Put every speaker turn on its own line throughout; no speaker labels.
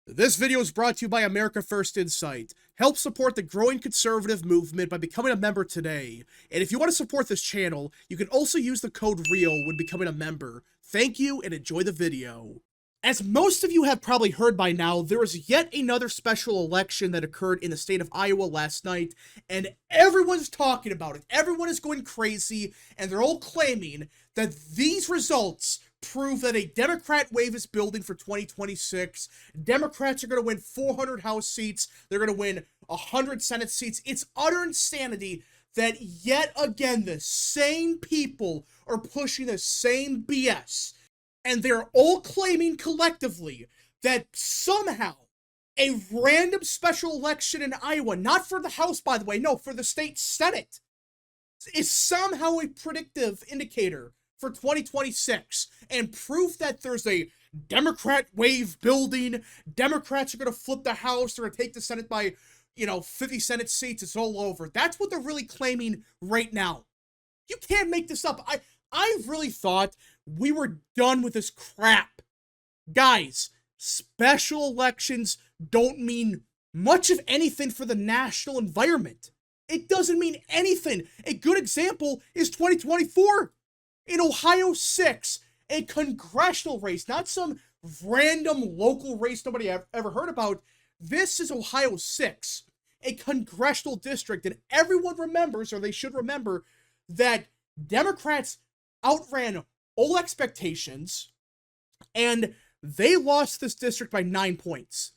This video is brought to you by America First Insight. Help support the growing conservative movement by becoming a member today. And if you want to support this channel, you can also use the code REAL when becoming a member. Thank you and enjoy the video. As most of you have probably heard by now, there was yet another special election that occurred in the state of Iowa last night, and everyone's talking about it. Everyone is going crazy, and they're all claiming that these results prove that a Democrat wave is building for 2026. Democrats are going to win 400 House seats. They're going to win 100 Senate seats. It's utter insanity that yet again the same people are pushing the same BS. And they're all claiming collectively that somehow a random special election in Iowa, not for the House, by the way, no, for the state Senate, is somehow a predictive indicator for 2026 and proof that there's a Democrat wave building. Democrats are going to flip the House. They're going to take the Senate by, 50 Senate seats. It's all over. That's what they're really claiming right now. You can't make this up. I really thought we were done with this crap. Guys, special elections don't mean much of anything for the national environment. It doesn't mean anything. A good example is 2024. In Ohio 6, a congressional race, not some random local race nobody ever heard about. This is Ohio 6, a congressional district, and everyone remembers, or they should remember, that Democrats outran all expectations, and they lost this district by 9 points,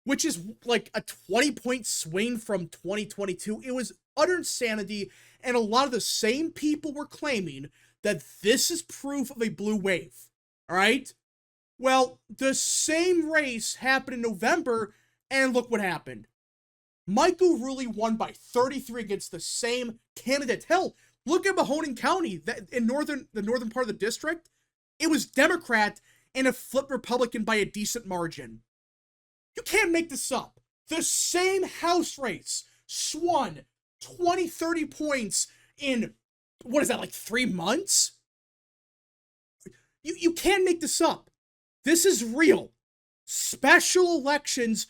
which is like a 20-point swing from 2022. It was utter insanity, and a lot of the same people were claiming that this is proof of a blue wave, all right? Well, the same race happened in November, and look what happened. Michael Rulli won by 33 against the same candidate. Hell, look at Mahoning County, in the northern part of the district. It was Democrat, and it flipped Republican by a decent margin. You can't make this up. The same House race swung 20, 30 points in, what is that, like 3 months? You can't make this up. This is real. Special elections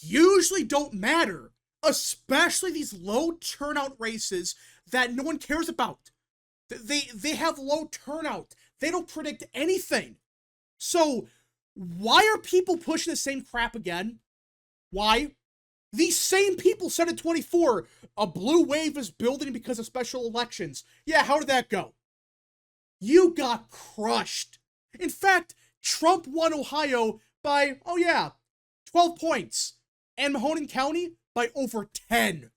usually don't matter, especially these low turnout races that no one cares about. They have low turnout. They don't predict anything. So why are people pushing the same crap again? Why? These same people said in 24, a blue wave is building because of special elections. Yeah, how did that go? You got crushed. In fact, Trump won Ohio by, 12 points. And Mahoning County by over 10.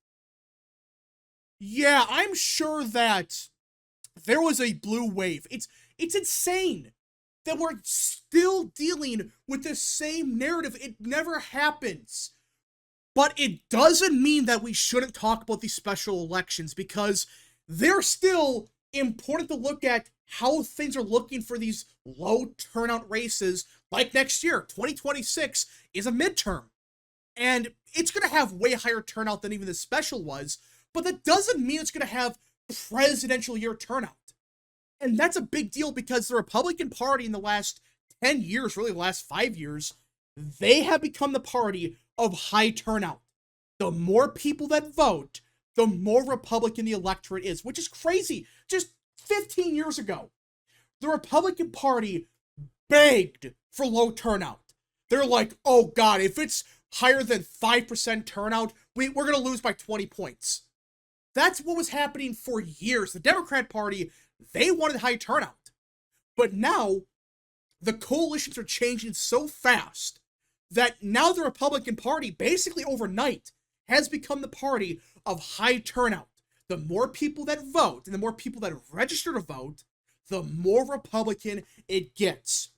Yeah, I'm sure that there was a blue wave. It's insane that we're still dealing with the same narrative. It never happens. But it doesn't mean that we shouldn't talk about these special elections, because they're still important to look at how things are looking for these low turnout races. Like next year, 2026 is a midterm. And it's going to have way higher turnout than even the special was, but that doesn't mean it's going to have presidential year turnout. And that's a big deal, because the Republican Party in the last 10 years, really the last 5 years, they have become the party of high turnout. The more people that vote, the more Republican the electorate is, which is crazy. Just 15 years ago, the Republican Party begged for low turnout. They're like, oh God, if it's higher than 5% turnout, we're going to lose by 20 points. That's what was happening for years. The Democrat Party, they wanted high turnout. But now, the coalitions are changing so fast that now the Republican Party, basically overnight, has become the party of high turnout. The more people that vote, and the more people that register to vote, the more Republican it gets.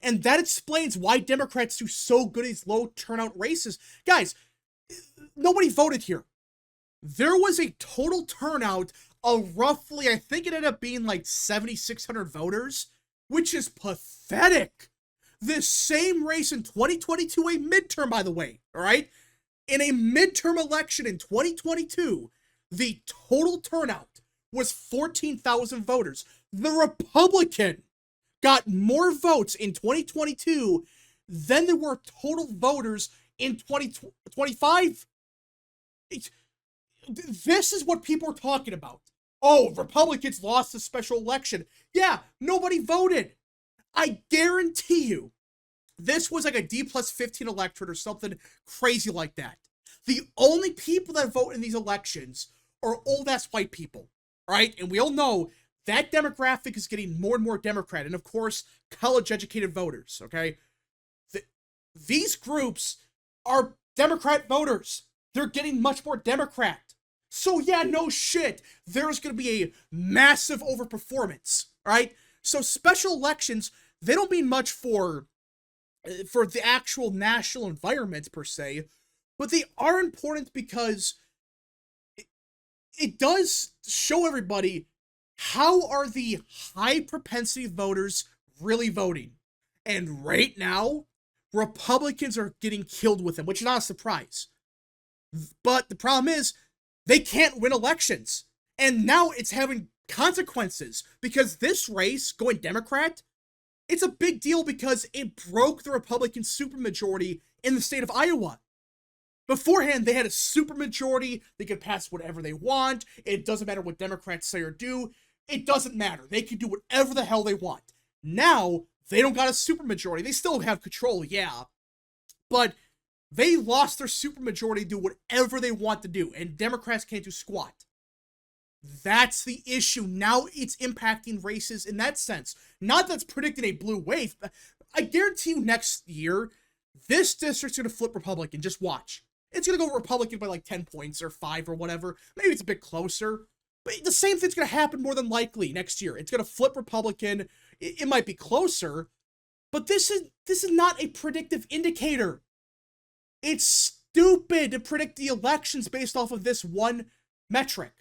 And that explains why Democrats do so good at these low turnout races. Guys, nobody voted here. There was a total turnout of roughly, I think it ended up being like 7,600 voters, which is pathetic. This same race in 2022, a midterm, by the way, all right? In a midterm election in 2022, the total turnout was 14,000 voters. The Republican got more votes in 2022 than there were total voters in 2025. This is what people are talking about. Oh, Republicans lost the special election. Yeah, nobody voted. I guarantee you, this was like a D+15 electorate or something crazy like that. The only people that vote in these elections are old-ass white people, right? And we all know that demographic is getting more and more Democrat, and of course, college-educated voters, okay? These groups are Democrat voters. They're getting much more Democrat. So yeah, no shit, there's going to be a massive overperformance, right? So special elections, they don't mean much for the actual national environment per se, but they are important because it does show everybody how are the high propensity voters really voting. And right now, Republicans are getting killed with them, which is not a surprise. But the problem is, they can't win elections. And now it's having consequences because this race, going Democrat, it's a big deal because it broke the Republican supermajority in the state of Iowa. Beforehand, they had a supermajority. They could pass whatever they want. It doesn't matter what Democrats say or do. It doesn't matter. They can do whatever the hell they want. Now, they don't got a supermajority. They still have control, yeah. But they lost their supermajority to do whatever they want to do, and Democrats can't do squat. That's the issue. Now it's impacting races in that sense. Not that it's predicting a blue wave, but I guarantee you next year, this district's going to flip Republican. Just watch. It's going to go Republican by like 10 points or 5 or whatever. Maybe it's a bit closer. But the same thing's going to happen more than likely next year. It's going to flip Republican. It might be closer. But this is not a predictive indicator. It's stupid to predict the elections based off of this one metric.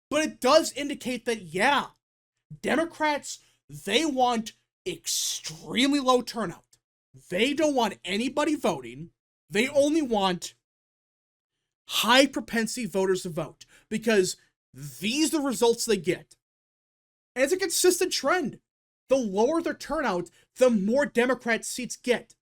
But it does indicate that, yeah, Democrats, they want extremely low turnout. They don't want anybody voting. They only want high propensity voters to vote because these are the results they get. And it's a consistent trend. The lower their turnout, the more Democrat seats get.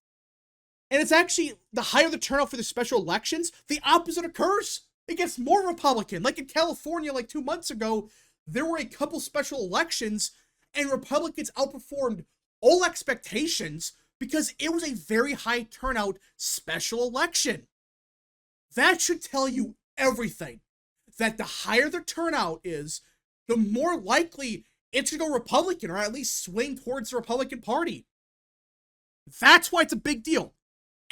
And it's actually, the higher the turnout for the special elections, the opposite occurs. It gets more Republican. Like in California, like 2 months ago, there were a couple special elections and Republicans outperformed all expectations because it was a very high turnout special election. That should tell you everything. That the higher the turnout is, the more likely it's going to go Republican or at least swing towards the Republican Party. That's why it's a big deal.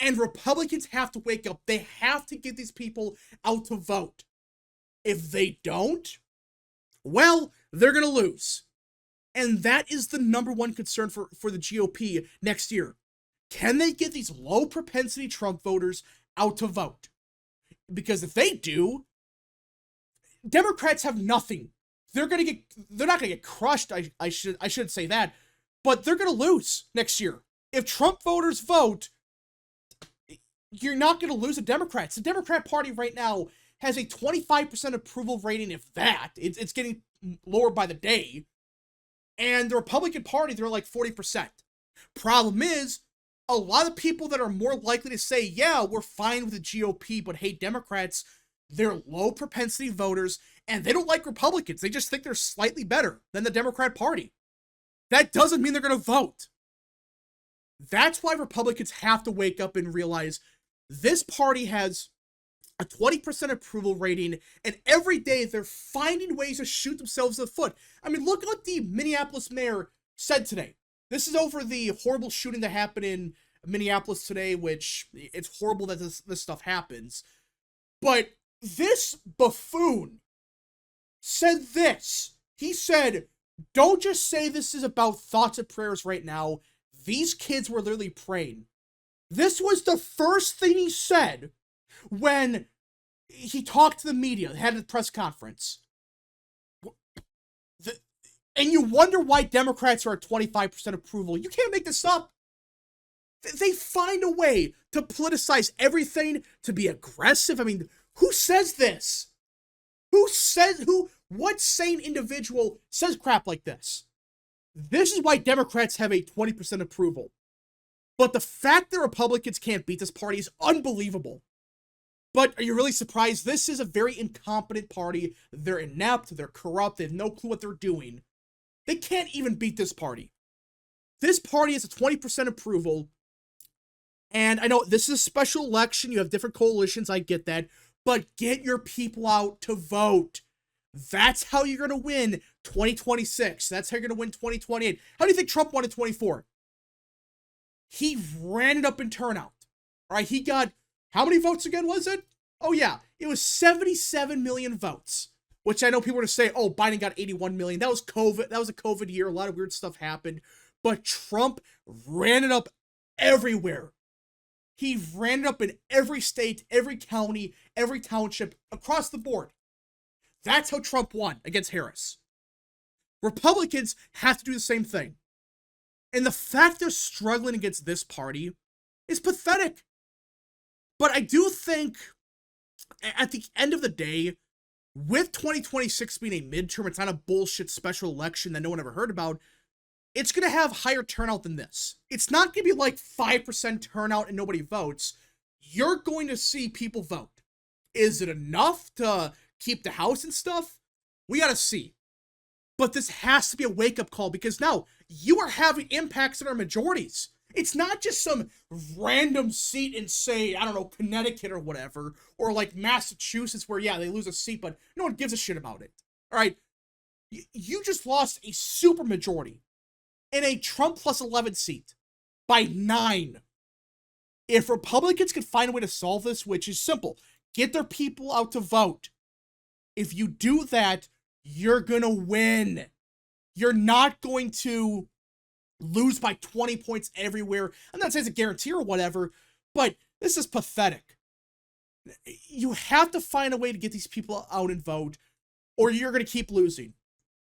And Republicans have to wake up. They have to get these people out to vote. If they don't, well, they're going to lose. And that is the number one concern for the GOP next year. Can they get these low propensity Trump voters out to vote? Because if they do, Democrats have nothing. They're not going to get crushed. I shouldn't say that, but they're going to lose next year. If Trump voters vote, you're not going to lose the Democrats. The Democrat Party right now has a 25% approval rating, if that. It's getting lower by the day. And the Republican Party, they're like 40%. Problem is, a lot of people that are more likely to say, yeah, we're fine with the GOP, but hate Democrats, they're low propensity voters, and they don't like Republicans. They just think they're slightly better than the Democrat Party. That doesn't mean they're going to vote. That's why Republicans have to wake up and realize this party has a 20% approval rating, and every day they're finding ways to shoot themselves in the foot. I mean, look at what the Minneapolis mayor said today. This is over the horrible shooting that happened in Minneapolis today, which it's horrible that this stuff happens. But this buffoon said this. He said, don't just say this is about thoughts and prayers right now. These kids were literally praying. This was the first thing he said when he talked to the media, had a press conference. And you wonder why Democrats are at 25% approval. You can't make this up. They find a way to politicize everything, to be aggressive. I mean, who says this? What sane individual says crap like this? This is why Democrats have a 20% approval. But the fact that Republicans can't beat this party is unbelievable. But are you really surprised? This is a very incompetent party. They're inept, they're corrupt, they have no clue what they're doing. They can't even beat this party. This party has a 20% approval. And I know this is a special election, you have different coalitions, I get that. But get your people out to vote. That's how you're going to win 2026. That's how you're going to win 2028. How do you think Trump won in 24? He ran it up in turnout. All right, he got, how many votes again was it? Oh yeah, it was 77 million votes. Which I know people are going to say, oh, Biden got 81 million. That was COVID. That was a COVID year. A lot of weird stuff happened. But Trump ran it up everywhere. He ran it up in every state, every county, every township, across the board. That's how Trump won against Harris. Republicans have to do the same thing. And the fact they're struggling against this party is pathetic. But I do think, at the end of the day, with 2026 being a midterm, it's not a bullshit special election that no one ever heard about, it's going to have higher turnout than this. It's not going to be like 5% turnout and nobody votes. You're going to see people vote. Is it enough to keep the House and stuff? We got to see. But this has to be a wake-up call, because now you are having impacts on our majorities. It's not just some random seat in, say, I don't know, Connecticut or whatever, or like Massachusetts where, yeah, they lose a seat, but no one gives a shit about it. All right? You just lost a super majority in a Trump plus 11 seat by 9. If Republicans can find a way to solve this, which is simple, get their people out to vote. If you do that, you're going to win. You're not going to lose by 20 points everywhere. I'm not saying it's a guarantee or whatever, but this is pathetic. You have to find a way to get these people out and vote, or you're going to keep losing.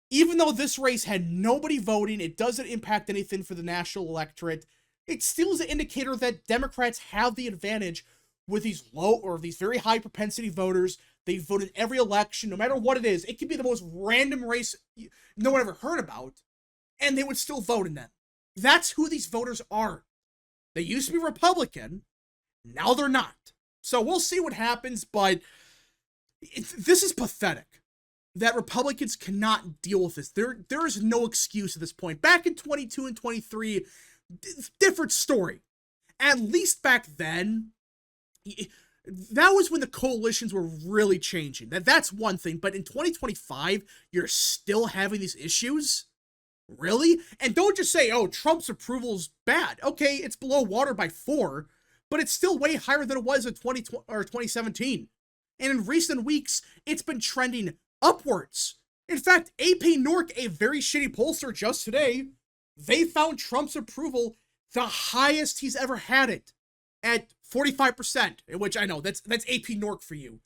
Even though this race had nobody voting, it doesn't impact anything for the national electorate. It still is an indicator that Democrats have the advantage with these low or these very high propensity voters. They voted every election, no matter what it is. It could be the most random race no one ever heard about, and they would still vote in them. That's who these voters are. They used to be Republican, now they're not. So we'll see what happens, but this is pathetic that Republicans cannot deal with this. There is no excuse at this point. Back in 22 and 23, different story. At least back then, that was when the coalitions were really changing. That's one thing, but in 2025, you're still having these issues? Really? And don't just say, oh, Trump's approval's bad. Okay, it's below water by 4, but it's still way higher than it was in 2017. And in recent weeks, it's been trending upwards. In fact, AP Nork, a very shitty pollster just today, they found Trump's approval the highest he's ever had it, at 45%, which I know, that's AP Nork for you.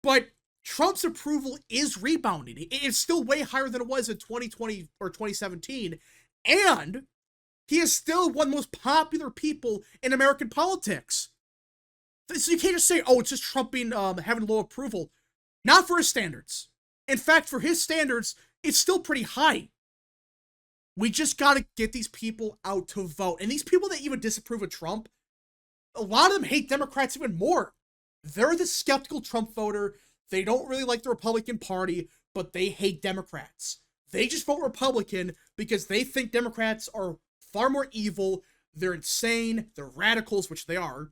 But Trump's approval is rebounding. It's still way higher than it was in 2020 or 2017, and he is still one of the most popular people in American politics. So you can't just say, oh, it's just Trump being, having low approval. Not for his standards. In fact, for his standards, it's still pretty high. We just gotta get these people out to vote. And these people that even disapprove of Trump, a lot of them hate Democrats even more. They're the skeptical Trump voter. They don't really like the Republican Party, but they hate Democrats. They just vote Republican because they think Democrats are far more evil. They're insane. They're radicals, which they are.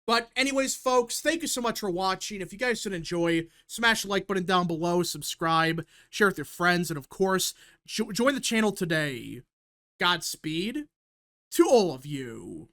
But anyways, folks, thank you so much for watching. If you guys did enjoy, smash the like button down below, subscribe, share with your friends, and of course, join the channel today. Godspeed to all of you.